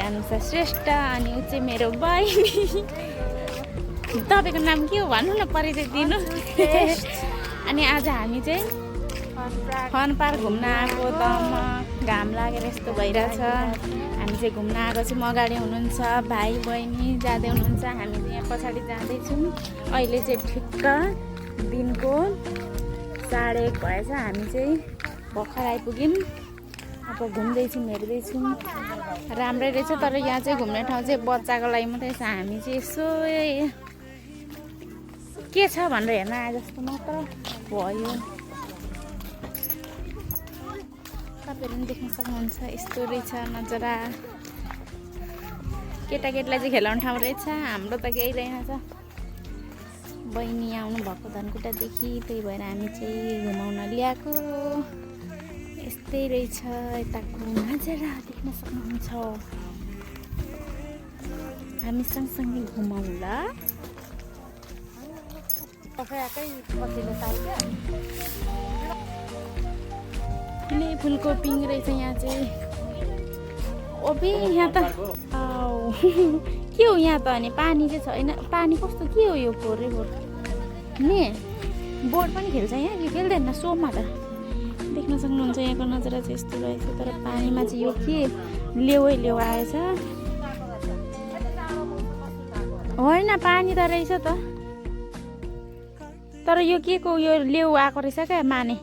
अनुसा श्रेष्ठ अनि ऊ चाहिँ मेरो बहिनी। तपाईँको नाम के हो भन्नु न, परिचय दिनु। अनि आज हामी चाहिँ फन पार्क घुम्न आएको। दम घाम लागेर यस्तो भइरहेछ। हामी चाहिँ घुम्न आएको छौँ। अगाडि हुनुहुन्छ भाइ बहिनी जाँदै हुनुहुन्छ, हामी चाहिँ यहाँ पछाडि जाँदैछौँ। अहिले चाहिँ ठिक्क दिनको 1:30 भएछ। हामी चाहिँ भर्खर आइपुग्यौँ। अब घुम्दैछौँ, हेर्दैछौँ। राम्रै रहेछ, तर यहाँ चाहिँ घुम्ने ठाउँ चाहिँ बच्चाको लागि मात्रै छ। हामी चाहिँ यसो के छ भनेर हेर्न आए जस्तो मात्र भयो। तपाईँहरू पनि देख्न सक्नुहुन्छ, यस्तो रहेछ नजरा। केटाकेटीलाई चाहिँ खेलाउने ठाउँ रहेछ, हाम्रो त केही रहेनछ। बहिनी आउनु भएको धनकुटादेखि, त्यही भएर हामी चाहिँ घुमाउन ल्याएको। यस्तै रहेछ यताको नजारा देख्न सक्नुहुन्छ। हामी सँगसँगै घुमाउँला। कुनै फुलको पिङ रहेछ यहाँ चाहिँ। ओबे यहाँ त के हो यहाँ त? अनि पानी चाहिँ छैन। पानी कस्तो के हो यो? फोहोरै फोहोर नि। बोट पनि खेल्छ यहाँ कि खेल्दैन? सोमा त देख्न सक्नुहुन्छ यहाँको नजारा चाहिँ यस्तो रहेछ। तर पानीमा चाहिँ यो के लेउै लेउ आएछ। होइन पानी त रहेछ त, तर यो के को यो लेउ आएको रहेछ क्या माने।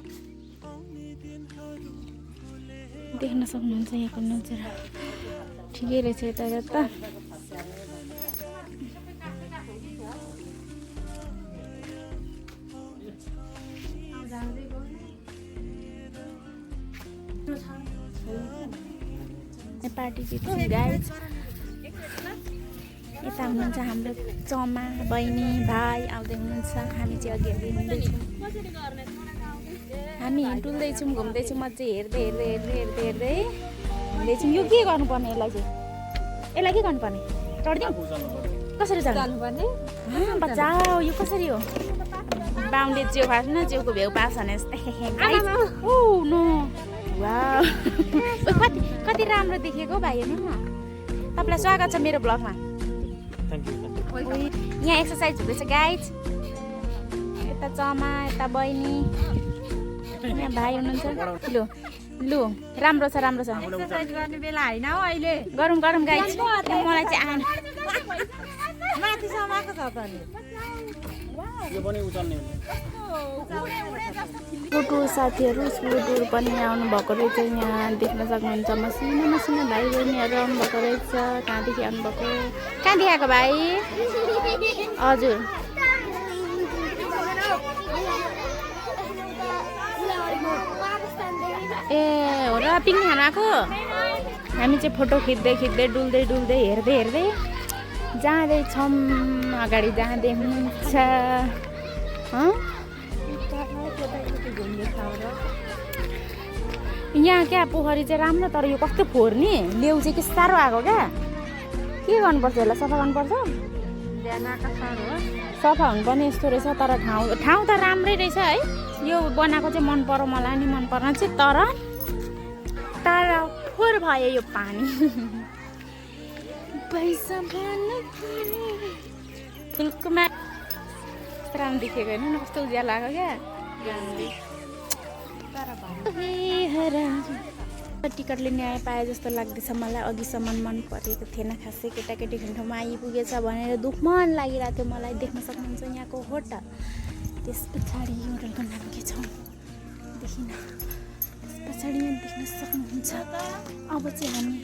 देख्न सक्नुहुन्छ यहाँको नजारा ठिकै रहेछ। यता त पार्टी गाइज। यता हुनुहुन्छ हाम्रो चमा बहिनी भाइ आउँदै हुनुहुन्छ। हामी चाहिँ अघि अघि हिँड्दैछौँ। हामी डुल्दैछौँ, घुम्दैछौँ, मजा हेर्दै हेर्दै हेर्दै हेर्दै हेर्दै हिँड्दैछौँ। यो के गर्नुपर्ने? यसलाई के गर्नुपर्ने? चढिदिउँ? कसरी चढ्नुपर्ने? बचाऊ, यो कसरी हो? बाउले च्याउ फाट्छ न, च्याउको भ्याउ पास भने कति राम्रो देखेको भाइ। हेर्नु न, तपाईँलाई स्वागत छ मेरो ब्लगमा। यहाँ एक्सर्साइज हुँदैछ गाइज। यता चमा, यता बहिनी, यहाँ भाइ हुनुहुन्छ। लु लु राम्रो छ, राम्रो छ। एक्सर्साइज गर्ने बेला होइन हो अहिले। गरौँ गरौँ गाइज। मलाई चाहिँ आएन। माथिसम्म आएको छ त नि। स्कुटर साथीहरू स्कुटर पनि आउनु भएको रहेछ। यहाँ देख्न सक्नुहुन्छ मसिनो मसिनो भाइ बहिनीहरू आउनु भएको रहेछ। कहाँदेखि आउनुभएको? कहाँदेखि आएको भाइ? हजुर ए हो र, पिङ खान आएको। हामी चाहिँ फोटो खिच्दै खिच्दै डुल्दै डुल्दै हेर्दै हेर्दै जाँदैछौँ। अगाडि जाँदै हुनुहुन्छ। यहाँ क्या पोखरी चाहिँ राम्रो, तर यो कस्तो फोहोर नि। लेउ चाहिँ के साह्रो आएको क्या। के गर्नुपर्छ यसलाई? सफा गर्नुपर्छ। सफा हुनुपर्ने यस्तो रहेछ। तर ठाउँ त राम्रै रहेछ है। यो बनाएको चाहिँ मन पर्यो मलाई नि, मन पर्न चाहिँ। तर फोहोर भयो यो पानी। फुलको मा राम्रो देखेको होइन न, कस्तो उज्यालो आएको क्या। टिकट लिने आए पाए जस्तो लाग्दैछ मलाई। अघिसम्म मन परेको थिएन खासै। केटाकेटी खेल्ने ठाउँमा आइपुगेछ भनेर दुःख मन लागिरहेको थियो मलाई। देख्न सक्नुहुन्छ यहाँको होटल। त्यस पछाडि होटलको नाम के छ देखिन। त्यस पछाडि यहाँ देख्न सक्नुहुन्छ। अब चाहिँ हामी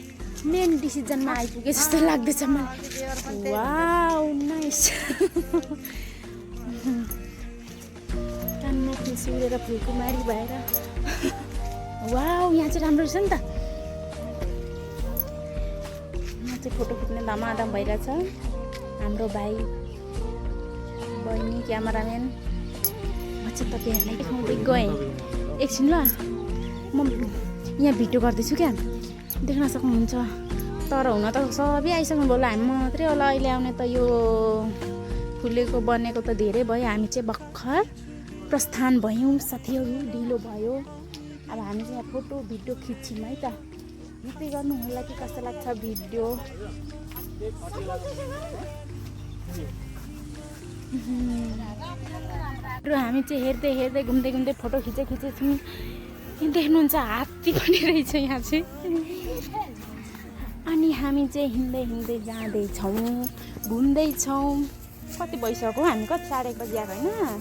मेन डिसिजनमा आइपुगे जस्तो लाग्दैछ मलाई। Wow nice. कानमा फुल सुरेर फुलकुमारी भएर वाउ यहाँ चाहिँ राम्रो रहेछ नि त। यहाँ चाहिँ फोटो खिच्ने धमाधम भइरहेछ। हाम्रो भाइ बहिनी क्यामराम्यान। म चाहिँ तपाईँहरूलाई देखाउँदै गएँ। एकछिन ल, म यहाँ भिडियो गर्दैछु क्या। देख्न सक्नुहुन्छ। तर हुन त सबै आइसक्नु भयो होला। हामी मात्रै होला अहिले आउने त। यो फुलेको बनेको त धेरै भयो। हामी चाहिँ भर्खर प्रस्थान भयौँ साथीहरू। ढिलो भयो। अब हामी चाहिँ यहाँ फोटो भिडियो खिच्छौँ है त। यस्तै गर्नु होला कि कस्तो लाग्छ भिडियो। र हामी चाहिँ हेर्दै हेर्दै घुम्दै घुम्दै फोटो खिचेछौँ। देख्नुहुन्छ हात्ती पनि रहेछ यहाँ चाहिँ। अनि हामी चाहिँ हिँड्दै हिँड्दै जाँदैछौँ, घुम्दैछौँ। कति भइसक्यो हामी? कति 1:30 बजी आएको होइन?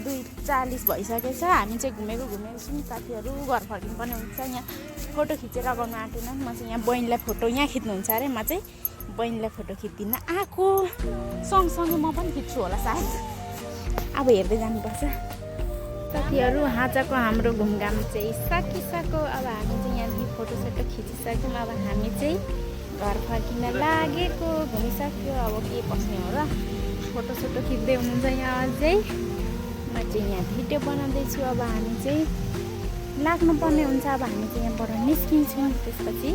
2:40 भइसकेछ। हामी चाहिँ घुमेको छौँ। साथीहरू घर फर्किनुपर्ने हुन्छ। यहाँ फोटो खिचेर गर्नु आँटेन। म चाहिँ यहाँ बहिनीलाई फोटो यहाँ खिच्नुहुन्छ अरे, म चाहिँ बहिनीलाई फोटो खिच्दिनँ। आएको सँगसँगै म पनि खिच्छु होला सायद। अब हेर्दै जानुपर्छ। साथीहरू आजको हाम्रो घुमघाम चाहिँ सकिसक्यो। अब हामी चाहिँ यहाँदेखि फोटोसोटो खिचिसक्यौँ। अब हामी चाहिँ घर फर्किन लागेको। घुमिसक्यो। अब के बस्ने हो र? फोटोसोटो खिच्दै हुनुहुन्छ यहाँ अझै। म चाहिँ यहाँ भिडियो बनाउँदैछु। अब हामी चाहिँ लाग्नुपर्ने हुन्छ। अब हामी चाहिँ यहाँबाट निस्किन्छौँ। त्यसपछि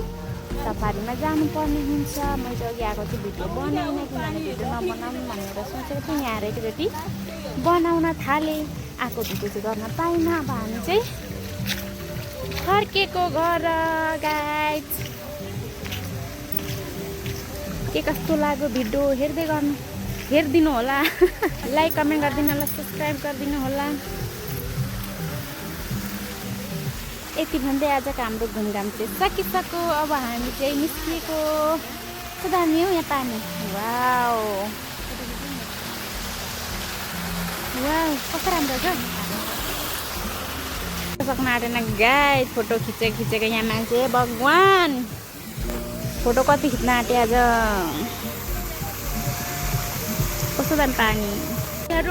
सफारीमा जानुपर्ने हुन्छ। मैले अघि आएको चाहिँ भिडियो बनाइनँ, किनभने भिडियो नबनाउनु भनेर सोचेको थिएँ। यहाँ आएर एकचोटि बनाउन थालेँ। आएको भिडियो चाहिँ गर्न पाइनँ। अब हामी चाहिँ फर्केको घर। गाइज के कस्तो लाग्यो भिडियो हेरिदिनु होला। लाइक कमेन्ट गरिदिनु होला, सब्सक्राइब गरिदिनु होला। यति भन्दै आजको हाम्रो घुमघाम चाहिँ सकिसक्यो। अब हामी चाहिँ निस्किएको। कस्तो दामी हो यहाँ पानी। वाउ वाउ कस्तो राम्रो छ। सक्न आँटेन गाइस। फोटो खिचेको यहाँ मान्छे। भगवान् फोटो कति खिच्न आँटे आज। कस्तो दामी पानी।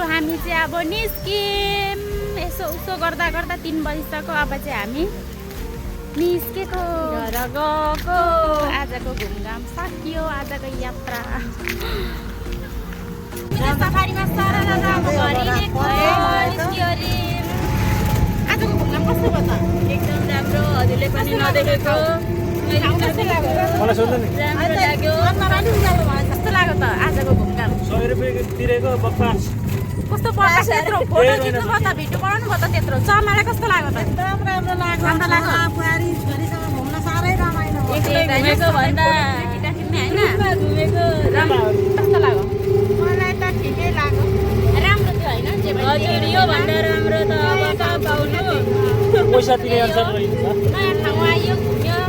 हामी चाहिँ अब निस्क्यौँ। यसो उसो गर्दा 3 बजिसक्यो। अब चाहिँ हामी निस्केको घर गएको। आजको घुमघाम सकियो। आजको यात्रा सफारीमा आजको घुमघाम कस्तो भयो त? एकदम राम्रो। हजुरले पनि नदेखेको कस्तो लाग्यो? कस्तो लाग्यो त आजको घुमघाम? 100 रुपियाँ तिरेको बक्वास। कस्तो पर्छ त्यत्रो? फोटो खिच्नु भयो त, भिडियो बनाउनु भयो त त्यत्रो। चमालाई कस्तो लाग्यो त? एकदम राम्रो लाग्यो। बुहारी छोरीसँग घुम्न साह्रै रमाइलो भयो। घुमेको भन्दा खिच्ने होइन कस्तो लाग्यो? मलाई त ठिकै लाग्यो। राम्रो थियो होइन? हजुर योभन्दा राम्रो त अब पाउनु। पैसा तिरे अनुसार रहेछ। नयाँ ठाउँ आयो, घुम्यो।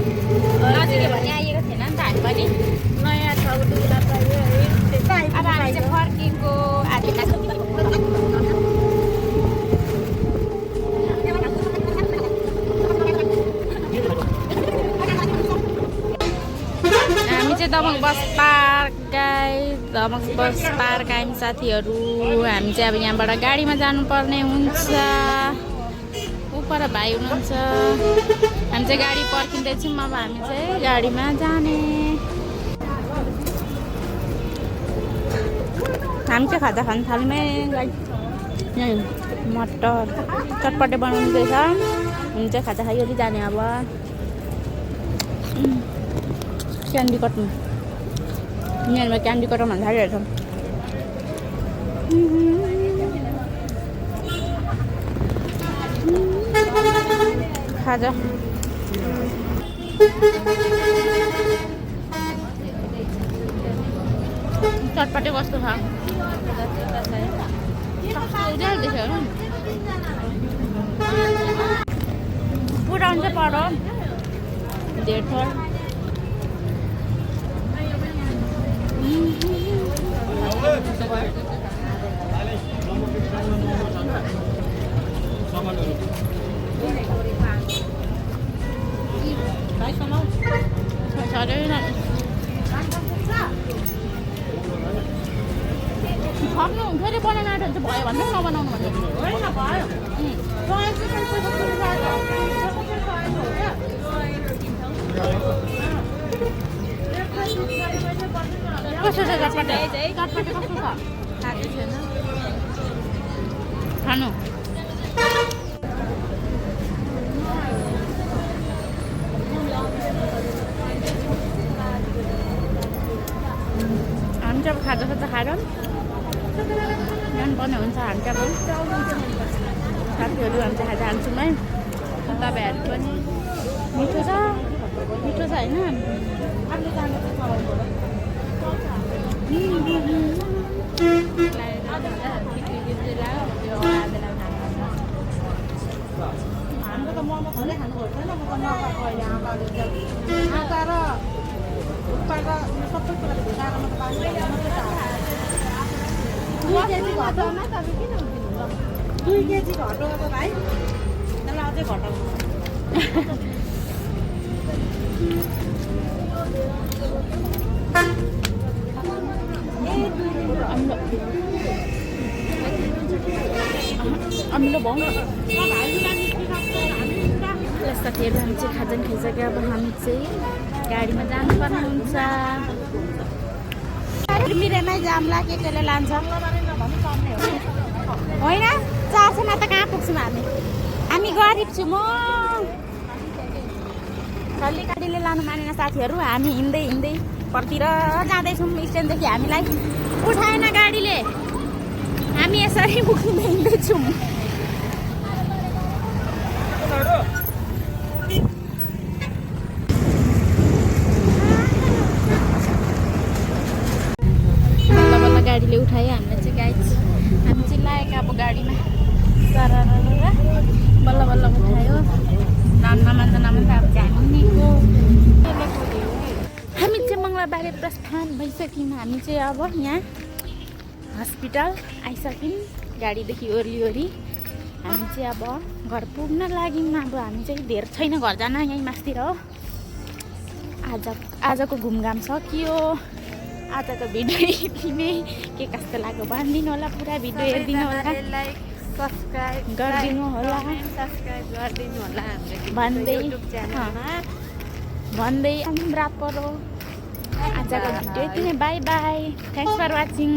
नजिकै भने आएको थिएन नि त हामी पनि। नयाँ ठाउँ डुल्दा पायो है। अब हामी चाहिँ फर्केको। हामी चाहिँ दमक बस पार्क आयौँ साथीहरू। हामी चाहिँ अब यहाँबाट गाडीमा जानुपर्ने हुन्छ। उपर भाइ हुनुहुन्छ। हामी चाहिँ गाडी पर्खिँदैछौँ। अब हामी चाहिँ गाडीमा जाने। हामी चाहिँ खाजा खानु थाल्यौँ है। मटर चटपटे बनाउनु रहेछ। हामी चाहिँ खाजा खाइवरी जाने अब। क्यान्डी कटन यहाँनिर क्यान्डी कटन भन्दा थालिरहेछ। खाजा चटपटे कस्तो छ? पुरा हुन्छ पर धेर थोर। खप्नु फेरि बनाउनु आँट्यो भने चाहिँ भयो भन्नु नबनाउनु भन्नु भयो। कस्तो छ चटपटे? चटपटे कस्तो छ? खानु हामी चाहिँ अब खाजा खाएर जानुपर्ने हुन्छ। हामी चाहिँ अब साथीहरू हामी चाहिँ खाजा खान्छौँ है। तपाईँहरू पनि मिठो छ। मिठो छ होइन आफूले जाने चाहिँ चलाउनु हाम्रो त मोमो थोरै खानु पर्छ नि म त नपाएको अहिले आँटा र थुक्पा र सबै कुराले भिजाएर म त पानी मात्रै चाहन्छु 2 केजी घटाउन तपाईँ किन हुँदैन 2 केजी घटाउन त भाइ त्यसलाई अझै घटाउनु अमिलो भाउ साथीहरू हामी चाहिँ खाजान खाइसक्यो अब हामी चाहिँ गाडीमा जानुपर्ने हुन्छ मिरेमै जाम लाग्यो कसले लान्छ होइन 400मा त कहाँ पुग्छौँ हामी गरिब छौँ म डल्ले गाडीले लानु मानेन साथीहरू हामी हिँड्दै हिँड्दै परतिर जाँदैछौँ स्ट्यान्डदेखि हामीलाई उठाएन गाडीले हामी यसरी उठ्दै हिँड्दैछौँ बल्ल गाडीले उठायो हामीलाई चाहिँ गाइज हामी चाहिँ लागेको अब गाडीमा सर बल्ल बल्ल उठायो नमान्दा अब झ्याङ्गीको हामी चाहिँ मङ्गलबारे प्रस्थान भइसक्यौँ हामी चाहिँ अब यहाँ हस्पिटल आइसक्यौँ गाडीदेखि ओरी हामी चाहिँ अब घर पुग्न लाग्यौँ अब हामी चाहिँ धेरै छैन घर जान यहीँ मास्तिर हो आजको घुमघाम सकियो आजको भिडियो यति नै के कस्तो लाग्यो भनिदिनु होला पुरा भिडियो हेरिदिनु होला सब्सक्राइब गरिदिनु होला भन्दै रात परो आजको भिडियो यति नै bye bye thanks for watching